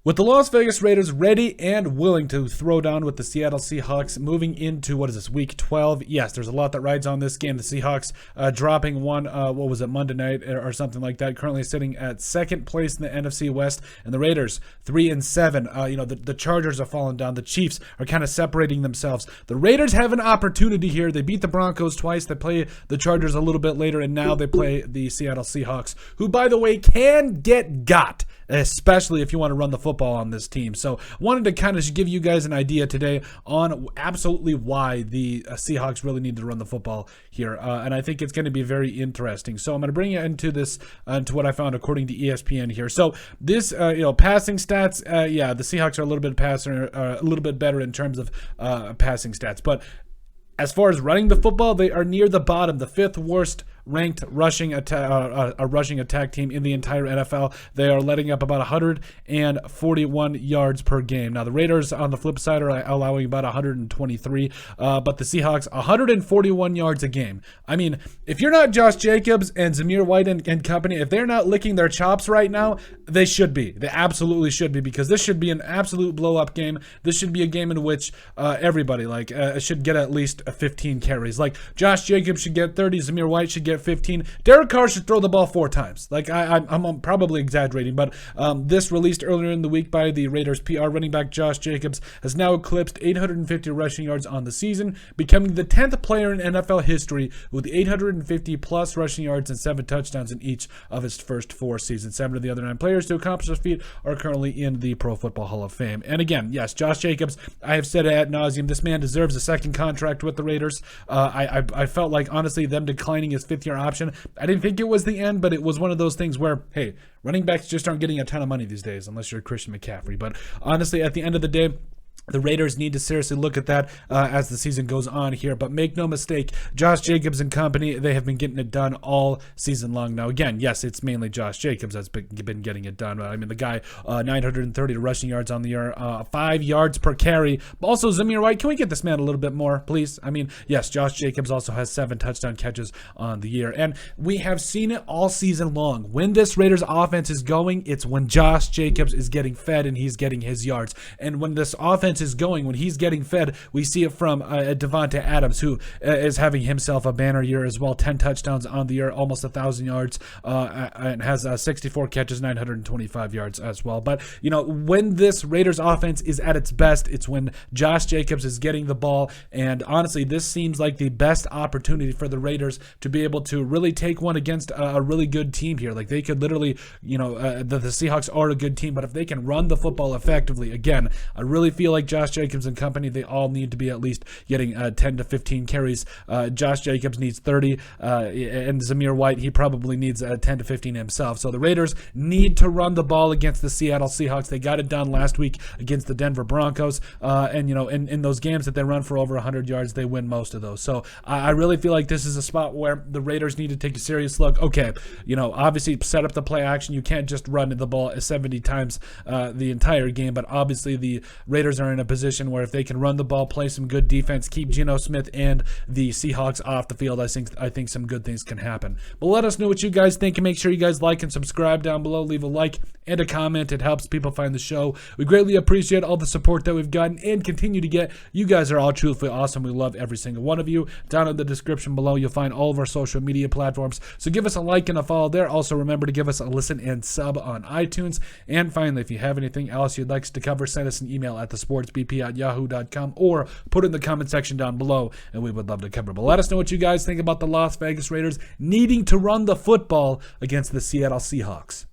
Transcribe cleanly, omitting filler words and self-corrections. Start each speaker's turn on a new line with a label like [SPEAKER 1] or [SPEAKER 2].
[SPEAKER 1] With the Las Vegas Raiders ready and willing to throw down with the Seattle Seahawks moving into, what is this, week 12? Yes, there's a lot that rides on this game. The Seahawks dropping one, Monday night or something like that, currently sitting at second place in the NFC West. And the Raiders, 3-7. The Chargers have fallen down. The Chiefs are kind of separating themselves. The Raiders have an opportunity here. They beat the Broncos twice. They play the Chargers a little bit later, and now they play the Seattle Seahawks, who, by the way, can get got, especially if you want to run the football on this team. So wanted to kind of give you guys an idea today on absolutely why the Seahawks really need to run the football here. And I think it's going to be very interesting. So I'm going to bring you into this, into what I found according to ESPN here. So this, passing stats, the Seahawks are a little bit better in terms of passing stats. But as far as running the football, they are near the bottom, the fifth worst ranked rushing attack team in the entire NFL. They are letting up about 141 yards per game. Now the Raiders on the flip side are allowing about 123, but the Seahawks 141 yards a game. I mean, if you're not Josh Jacobs and Zamir White and company, if they're not licking their chops right now, they should be. They absolutely should be, because this should be an absolute blow-up game. This should be a game in which everybody should get at least 15 carries. Like Josh Jacobs should get 30, Zamir White should get 15. Derek Carr should throw the ball 4 times. I'm probably exaggerating, but this released earlier in the week by the Raiders PR running back Josh Jacobs has now eclipsed 850 rushing yards on the season, becoming the 10th player in NFL history with 850 plus rushing yards and 7 touchdowns in each of his first 4 seasons. 7 of the other 9 players to accomplish this feat are currently in the Pro Football Hall of Fame. And again, yes, Josh Jacobs, I have said it ad nauseum, this man deserves a second contract with the Raiders. I felt like, honestly, them declining his 5th-year option, I didn't think it was the end, but it was one of those things where, hey, running backs just aren't getting a ton of money these days unless you're Christian McCaffrey. But honestly, at the end of the day, the Raiders need to seriously look at that as the season goes on here. But make no mistake, Josh Jacobs and company, they have been getting it done all season long. Now, again, yes, it's mainly Josh Jacobs that's been getting it done. I mean, the guy, 930 rushing yards on the year, 5 yards per carry. Also, Zamir White, can we get this man a little bit more, please? I mean, yes, Josh Jacobs also has 7 touchdown catches on the year. And we have seen it all season long. When this Raiders offense is going, it's when Josh Jacobs is getting fed and he's getting his yards. And when this offense is going, when he's getting fed, we see it from Davante Adams, who is having himself a banner year as well. 10 touchdowns on the year, almost 1,000 yards, and has 64 catches, 925 yards as well. But, when this Raiders offense is at its best, it's when Josh Jacobs is getting the ball. And honestly, this seems like the best opportunity for the Raiders to be able to really take one against a really good team here. Like, they could literally, the Seahawks are a good team, but if they can run the football effectively, again, I really feel like Josh Jacobs and company, they all need to be at least getting 10 to 15 carries. Josh Jacobs needs 30, and Zamir White, he probably needs 10 to 15 himself. So the Raiders need to run the ball against the Seattle Seahawks. They got it done last week against the Denver Broncos, and in those games that they run for over 100 yards, they win most of those. So I really feel like this is a spot where the Raiders need to take a serious look. Okay, obviously set up the play action. You can't just run the ball 70 times the entire game, but obviously the Raiders are in a position where if they can run the ball, play some good defense, keep Geno Smith and the Seahawks off the field, I think some good things can happen. But let us know what you guys think, and make sure you guys like and subscribe down below. Leave a like and a comment. It helps people find the show. We greatly appreciate all the support that we've gotten and continue to get. You guys are all truthfully awesome. We love every single one of you. Down in the description below, you'll find all of our social media platforms. So give us a like and a follow there. Also, remember to give us a listen and sub on iTunes. And finally, if you have anything else you'd like us to cover, send us an email at thesportsbp@yahoo.com or put it in the comment section down below, and we would love to cover it. But let us know what you guys think about the Las Vegas Raiders needing to run the football against the Seattle Seahawks.